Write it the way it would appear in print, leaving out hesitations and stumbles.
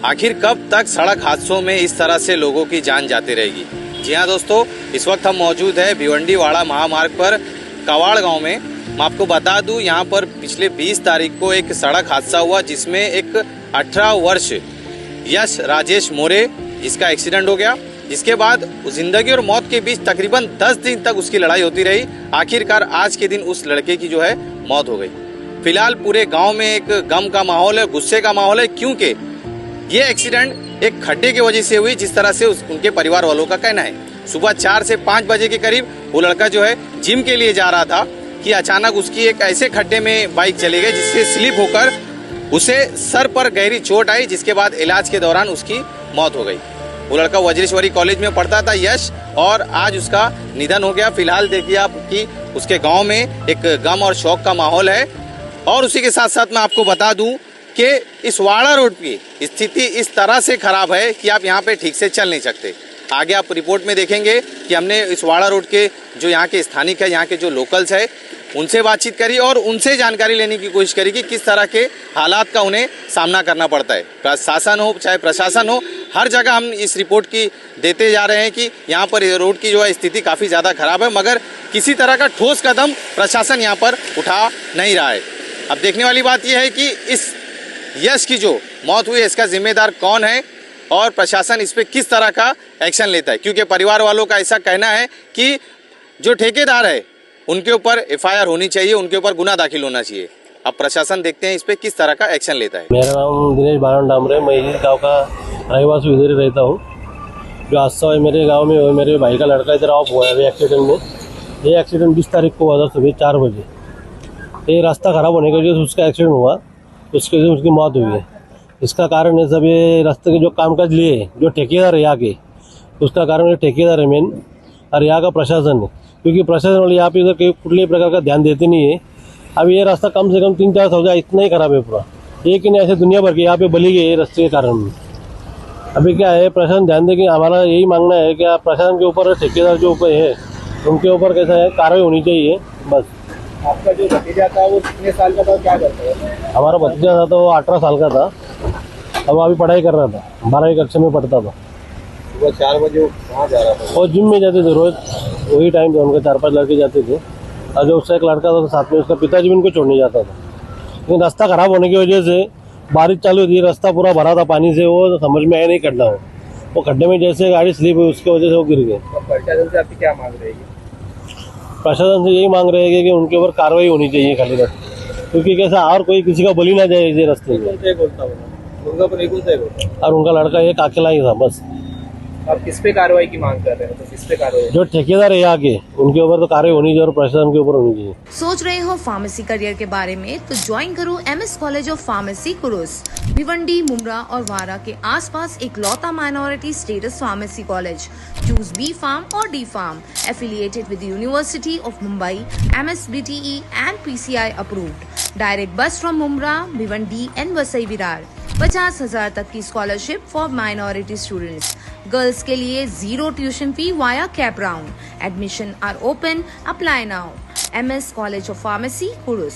आखिर कब तक सड़क हादसों में इस तरह से लोगों की जान जाती रहेगी। जी हाँ दोस्तों, इस वक्त हम मौजूद है भिवंडी-वाड़ा महामार्ग पर कवाड़ गांव में। मैं आपको बता दूं, यहाँ पर पिछले 20 तारीख को एक सड़क हादसा हुआ जिसमें एक 18 वर्ष यश राजेश मोरे जिसका एक्सीडेंट हो गया, जिसके बाद जिंदगी और मौत के बीच तकरीबन 10 दिन तक उसकी लड़ाई होती रही। आखिरकार आज के दिन उस लड़के की जो है मौत हो गई। फिलहाल पूरे गांव में एक गम का माहौल है, गुस्से का माहौल है, क्योंकि ये एक्सीडेंट एक खड्डे की वजह से हुई, जिस तरह से उनके परिवार वालों का कहना है। सुबह 4 से 5 बजे के करीब वो लड़का जो है जिम के लिए जा रहा था कि अचानक उसकी एक ऐसे खड्डे में बाइक चली गई जिससे स्लिप होकर उसे सर पर गहरी चोट आई, जिसके बाद इलाज के दौरान उसकी मौत हो गई। वो लड़का वज्रेश्वरी कॉलेज में पढ़ता था यश, और आज उसका निधन हो गया। फिलहाल देखिए आप कि उसके गांव में एक गम और शोक का माहौल है। और उसी के साथ साथ मैं आपको बता दूं कि इस वाड़ा रोड की स्थिति इस तरह से खराब है कि आप यहाँ पे ठीक से चल नहीं सकते। आगे आप रिपोर्ट में देखेंगे कि हमने इस वाड़ा रोड के जो यहाँ के स्थानिक है, यहाँ के जो लोकल्स है, उनसे बातचीत करी और उनसे जानकारी लेने की कोशिश करी कि किस तरह के हालात का उन्हें सामना करना पड़ता है। प्रशासन हो चाहे प्रशासन हो, हर जगह हम इस रिपोर्ट की देते जा रहे हैं कि यहाँ पर रोड की जो है स्थिति काफ़ी ज़्यादा खराब है, मगर किसी तरह का ठोस कदम प्रशासन यहाँ पर उठा नहीं रहा है। अब देखने वाली बात यह है कि इस यश की जो मौत हुई है इसका जिम्मेदार कौन है और प्रशासन इस पर किस तरह का एक्शन लेता है, क्योंकि परिवार वालों का ऐसा कहना है कि जो ठेकेदार है उनके ऊपर FIR होनी चाहिए, उनके ऊपर गुना दाखिल होना चाहिए। अब प्रशासन देखते हैं इस पे किस तरह का एक्शन लेता है। मेरा नाम दिनेश बारण डामरे, मैं इस गाँव का रहवासी इधर ही रहता हूँ। जो हादसा है मेरे गाँव में, मेरे भाई का लड़का इधर ऑफ हुआ है अभी एक्सीडेंट में। ये एक्सीडेंट 20 तारीख को हुआ था सुबह 4 बजे। ये रास्ता ख़राब होने की वजह से उसका एक्सीडेंट हुआ, उसके वजह से उसकी मौत हुई है। इसका कारण है सब ये रास्ते के जो कामकाज लिए जो ठेकेदार है यहाँ के, उसका कारण ये ठेकेदार है मेन, और यहाँ का प्रशासन है, क्योंकि प्रशासन वाले यहाँ पे इधर कुछ प्रकार का ध्यान देते नहीं है। अब ये रास्ता कम से कम 3-4 साल से इतना ही खराब है पूरा। एक ही नहीं, ऐसे दुनिया भर के यहाँ पे बली गई है रास्ते के कारण। अभी क्या है, प्रशासन ध्यान दे कि हमारा यही मांगना है कि प्रशासन के ऊपर ठेकेदार जो ऊपर है उनके ऊपर कैसा है कार्रवाई होनी चाहिए बस। आपका जो भतीजा था वो कितने साल का था, क्या करता है? हमारा भतीजा था तो वो 18 साल का था। अब अभी पढ़ाई कर रहा था, 12वीं कक्षा में पढ़ता था। सुबह 4 बजे वो कहाँ जा रहा था? और जिम में जाते थे रोज, वही टाइम था उनके। 4-5 लड़के जाते थे और जो उसका एक लड़का था साथ में, उसका पिताजी भी उनको छोड़ने जाता था। लेकिन रास्ता खराब होने की वजह से बारिश चालू थी, रास्ता पूरा भरा था पानी से, वो समझ में आया नहीं करना हो। वो खड्डे में जैसे गाड़ी स्लिप हुई उसकी वजह से वो गिर गए। प्रशासन से आपकी क्या मांग रहेगी? प्रशासन से यही मांग रहे हैं कि उनके ऊपर कार्रवाई होनी चाहिए खाली बस, क्योंकि कैसा और कोई किसी का बलि ना जाए इस रास्ते में। और उनका लड़का एक अकेला ही था बस। आप किस पे कार्रवाई की मांग कर रहे हैं? तो किस पे कार्रवाई? जो ठेकेदार है यहाँ के, उनके ऊपर तो कार्रवाई होनी चाहिए और प्रशासन के ऊपर होनी चाहिए। सोच रहे हो फार्मेसी करियर के बारे में, तो ज्वाइन करो MS college of pharmacy Kurus. Bhiwandi, Mumbra और वाड़ा के आसपास एक लौता minority status pharmacy college. Choose B Farm और D Farm, affiliated with the University of Mumbai, MSBTE and PCI approved. Direct bus from Mumra, Bhiwandi and Vasai Virar। 50,000 तक की scholarship for minority students. Girls के लिए 0 tuition fee via cap round. Admission are open, apply now. MS college of pharmacy कुरुस।